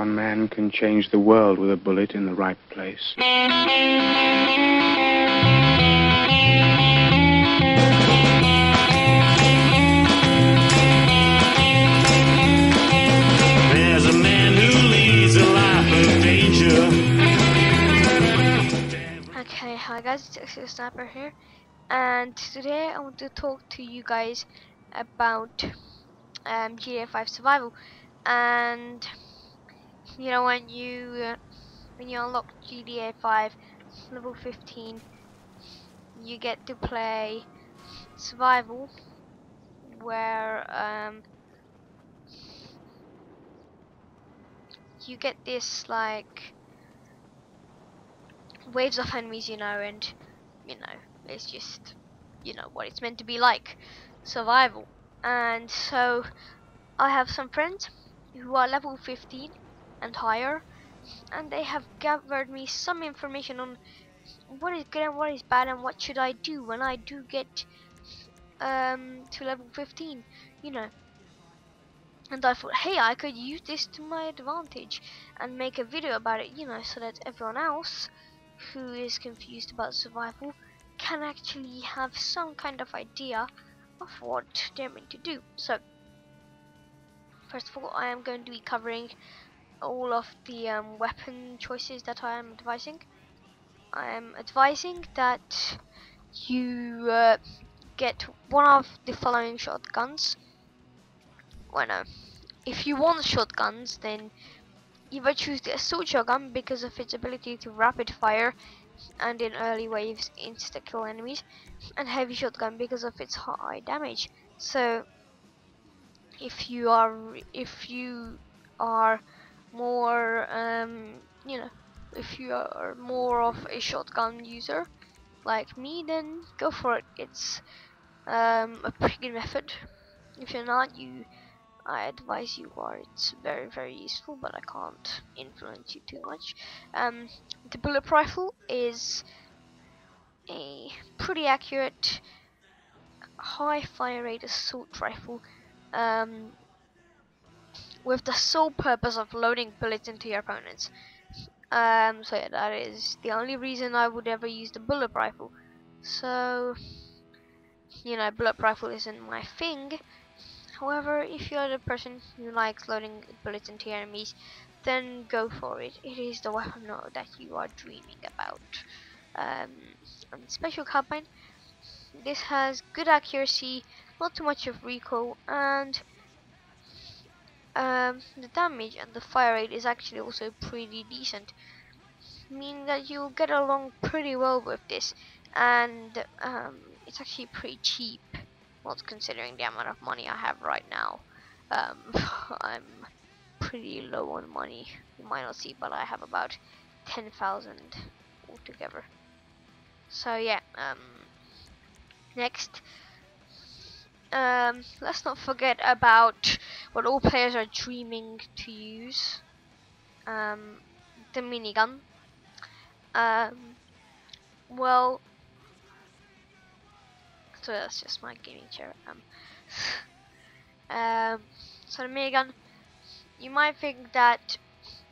One man can change the world with a bullet in the right place. There's a man who leads a life of danger. Okay, hi guys, it's Exo Sniper here, and today I want to talk to you guys about GTA 5 Survival. And you know, when you unlock GTA 5 level 15, you get to play Survival, where you get this like waves of enemies, and it's just what it's meant to be like, survival. And so I have some friends who are level 15 and higher, and they have gathered me some information on what is good and what is bad and what should I do when I do get to level 15, you know. And I thought, hey, I could use this to my advantage and make a video about it, so that everyone else who is confused about survival can actually have some kind of idea of what they're meant to do. So first of all, I am going to be covering all of the weapon choices that I am advising. I am advising that you get one of the following shotguns. Well, no, if you want shotguns, then either choose the assault shotgun because of its ability to rapid fire and in early waves insta kill enemies, and heavy shotgun because of its high damage. So if you are more if you are more of a shotgun user like me, then go for it. It's a pretty good method. If you're not, I advise you are. It's very, very useful, but I can't influence you too much. The bullet rifle is a pretty accurate high fire rate assault rifle, um, with the sole purpose of loading bullets into your opponents. So yeah, that is the only reason I would ever use the bullet rifle. So bullet rifle isn't my thing. However, if you're the person who likes loading bullets into enemies, then go for it. It is the weapon that you are dreaming about. And special carbine, this has good accuracy, not too much of recoil, and the damage and the fire rate is actually also pretty decent, meaning that you'll get along pretty well with this. And it's actually pretty cheap, not considering the amount of money I have right now. I'm pretty low on money. You might not see, but I have about 10,000 altogether. So yeah, next, let's not forget about what all players are dreaming to use, the minigun. Well, so that's just my gaming chair. So the minigun, you might think that,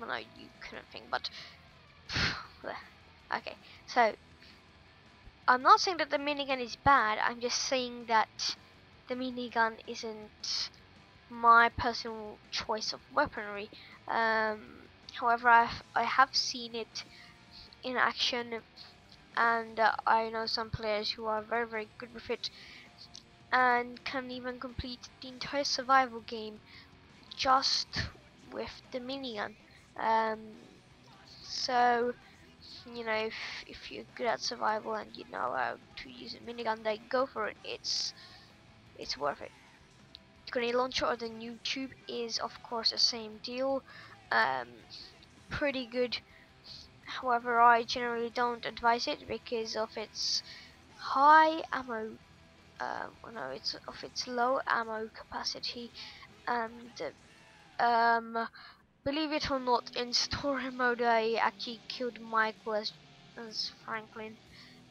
well, no, you couldn't think, but okay. So I'm not saying that the minigun is bad. I'm just saying that the minigun isn't my personal choice of weaponry. However, I have seen it in action, and I know some players who are very, very good with it and can even complete the entire survival game just with the minigun. So if you're good at survival and you know how to use a minigun, then go for it. It's worth it. The grenade launcher or the new tube is of course the same deal. Pretty good. However, I generally don't advise it because of its high ammo. No, it's of its low ammo capacity, and believe it or not, in story mode I actually killed Michael as Franklin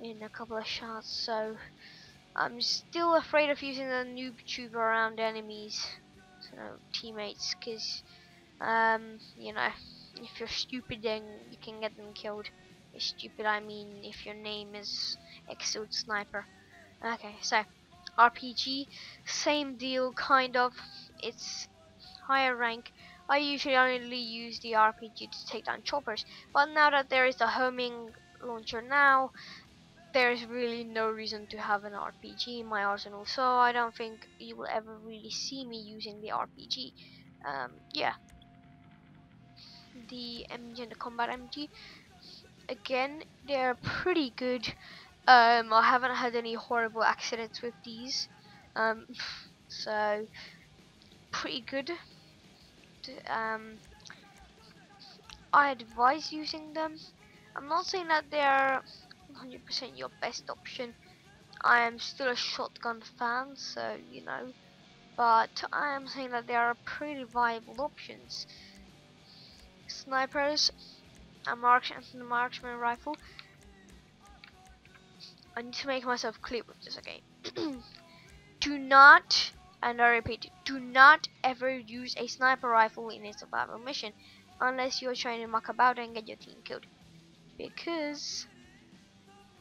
in a couple of shots. So I'm still afraid of using the noob tube around enemies, so teammates, because You know, if you're stupid, then you can get them killed. By stupid, I mean if your name is Exoed Sniper. Okay, so RPG, same deal, kind of. It's higher rank. I usually only use the RPG to take down choppers, but now that there is a homing launcher now, there's really no reason to have an RPG in my arsenal, so I don't think you will ever really see me using the RPG. Yeah, the MG and the combat MG, again, they're pretty good. I haven't had any horrible accidents with these, um, so pretty good. Um, I advise using them. I'm not saying that they're 100% your best option. I am still a shotgun fan, so you know, but I am saying that they are pretty viable options. Snipers, a marksman rifle. I need to make myself clear with this, okay? Do not, and I repeat, do not ever use a sniper rifle in a survival mission unless you're trying to muck about and get your team killed, because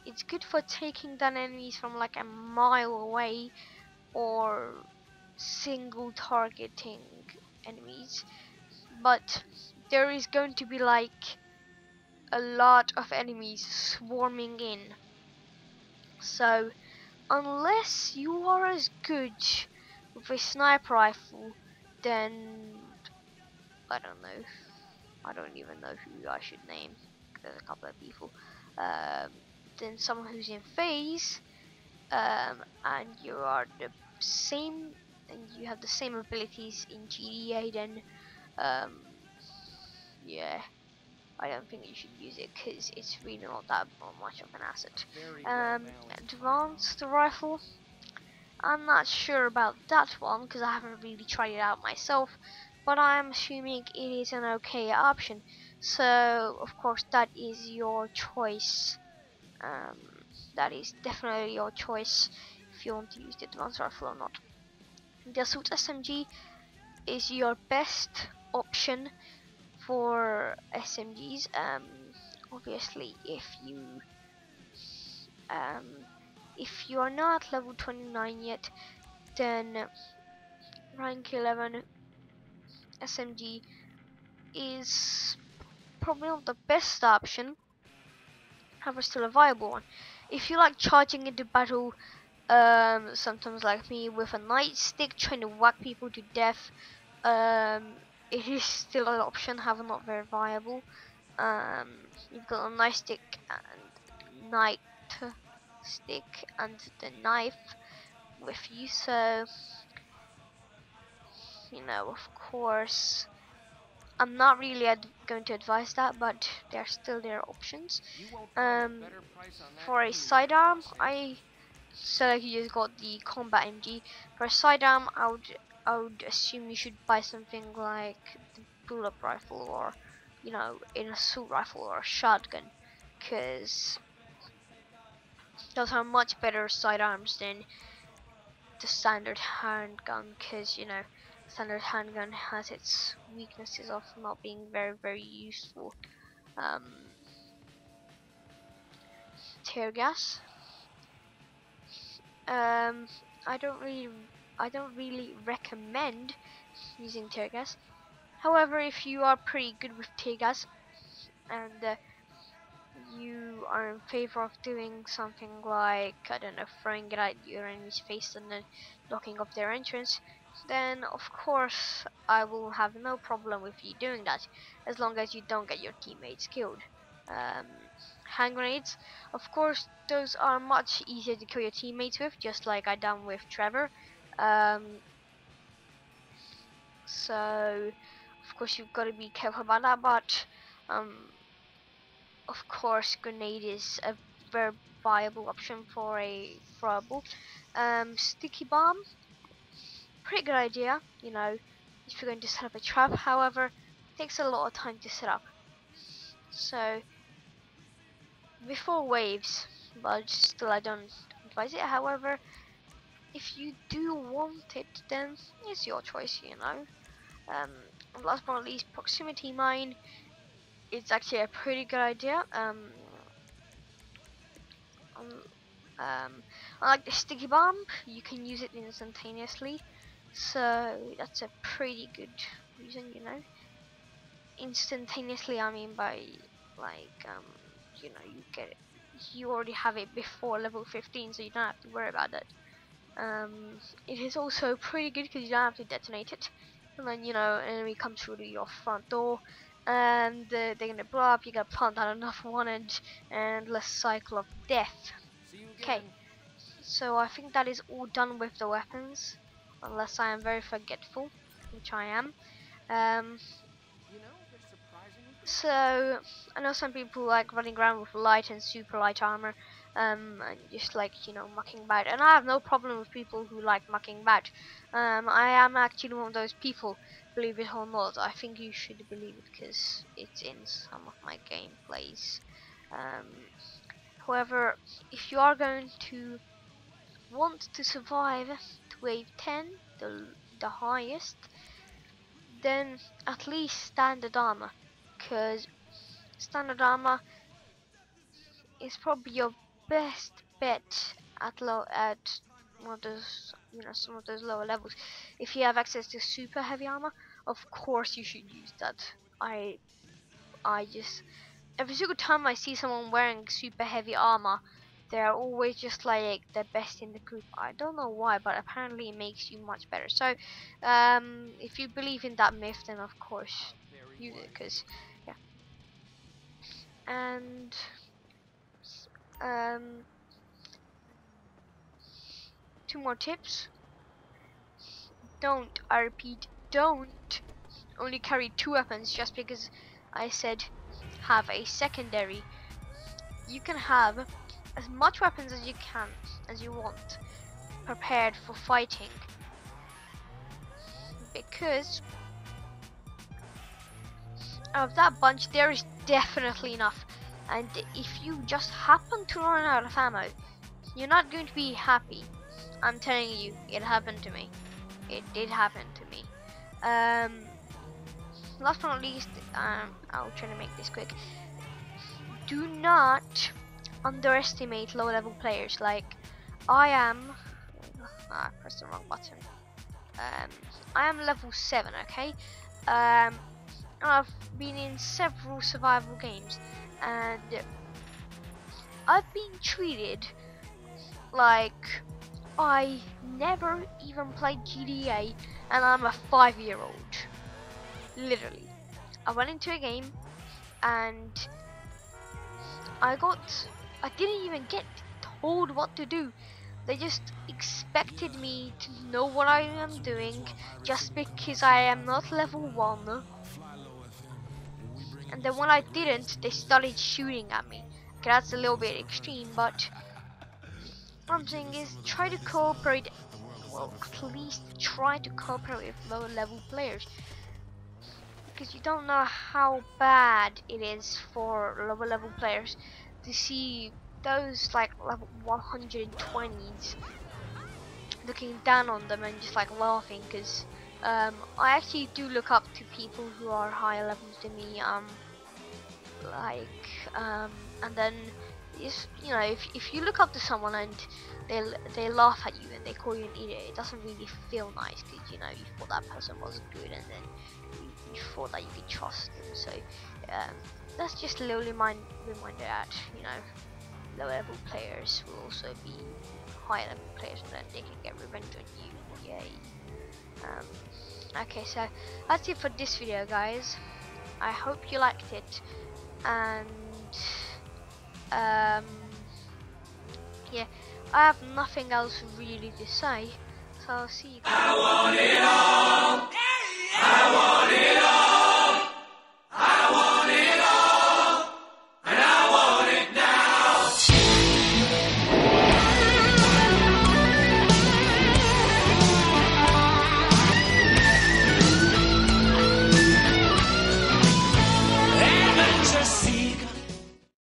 it's good for taking down enemies from like a mile away or single targeting enemies, but there is going to be like a lot of enemies swarming in, so unless you are as good with a sniper rifle, then I don't know, I don't even know who I should name. There's a couple of people. um, then someone who's in phase, and you are the same, and you have the same abilities in GDA, then um, yeah, I don't think you should use it because it's really not that much of an asset. Advanced rifle, I'm not sure about that one because I haven't really tried it out myself, but I'm assuming it is an okay option. So of course that is your choice. Um, that is definitely your choice if you want to use the advanced rifle or not. The Assault SMG is your best option for SMGs. Obviously, um, if you are not level 29 yet, then rank 11 SMG is probably not the best option, however still a viable one. If you like charging into battle, sometimes like me with a nightstick trying to whack people to death, it is still an option, however not very viable. You've got a nightstick and the knife with you, so you know, of course, I'm not really going to advise that, but they're still their options. For a sidearm, I select you just got the combat MG. For a sidearm, I would assume you should buy something like the bullet rifle, or you know, an assault rifle or a shotgun, because those are much better sidearms than the standard handgun, because you know, standard handgun has its weaknesses of not being very useful. um, Tear gas, um, I don't really recommend using tear gas. However, if you are pretty good with tear gas and you are in favor of doing something like, I don't know, throwing it at your enemy's face and then blocking off their entrance, then of course I will have no problem with you doing that, as long as you don't get your teammates killed. Um, Hand grenades, of course, those are much easier to kill your teammates with, just like I done with Trevor. Um, so of course you've got to be careful about that, but of course grenade is a very viable option for a throwable. Sticky bomb, pretty good idea, you know, if you're going to set up a trap. However, it takes a lot of time to set up, so before waves, but still I don't advise it. However, if you do want it, then it's your choice, you know. um, last but not least, proximity mine. It's actually a pretty good idea. Unlike the sticky bomb, you can use it instantaneously, so that's a pretty good reason, you know. Instantaneously, I mean by like you know, you already have it before level 15, so you don't have to worry about it. It is also pretty good because you don't have to detonate it, and then, you know, an enemy comes through to your front door and they're gonna blow up. You gotta plant down another one and less cycle of death. Okay, so I think that is all done with the weapons, unless I am very forgetful, which I am. So I know some people like running around with light and super light armor, and just like, you know, mucking about, and I have no problem with people who like mucking about. I am actually one of those people, believe it or not. I think you should believe it because it's in some of my gameplays. However, if you are going to want to survive to wave 10, the highest, then at least standard armor, because standard armor is probably your best bet at one of those, you know, some of those lower levels. If you have access to super heavy armor, of course you should use that. I just, every single time I see someone wearing super heavy armor, they're always just like the best in the group. I don't know why, but apparently it makes you much better. So if you believe in that myth, then of course use it, because yeah. And two more tips. Don't, I repeat, don't only carry 2 weapons just because I said have a secondary. You can have as much weapons as you can, as you want, prepared for fighting, because of that bunch there is definitely enough, and if you just happen to run out of ammo, you're not going to be happy. I'm telling you, it happened to me. It did happen to me. Last but not least, I'll try to make this quick. Do not underestimate low level players. Like I am. I pressed the wrong button. I am level 7. Okay. I've been in several survival games, and I've been treated like I never even played GTA, and I'm a 5-year-old. Literally, I went into a game and I didn't even get told what to do. They just expected me to know what I am doing just because I am not level 1. And then when I didn't, they started shooting at me. Okay, that's a little bit extreme, but what I'm saying is try to cooperate. Well, at least try to cooperate with lower level players, because you don't know how bad it is for lower level players to see those like level 120s looking down on them and just like laughing, because I actually do look up to people who are higher levels than me, and then you know, if you look up to someone and they laugh at you and they call you an idiot, it doesn't really feel nice, because you know, you thought that person was good and then you thought that you could trust them. So that's just a little reminder that, you know, low level players will also be higher level players, and then they can get revenge on you. Yay. Okay, so that's it for this video, guys. I hope you liked it, and yeah, I have nothing else really to say, so I'll see you guys. I want it all. I want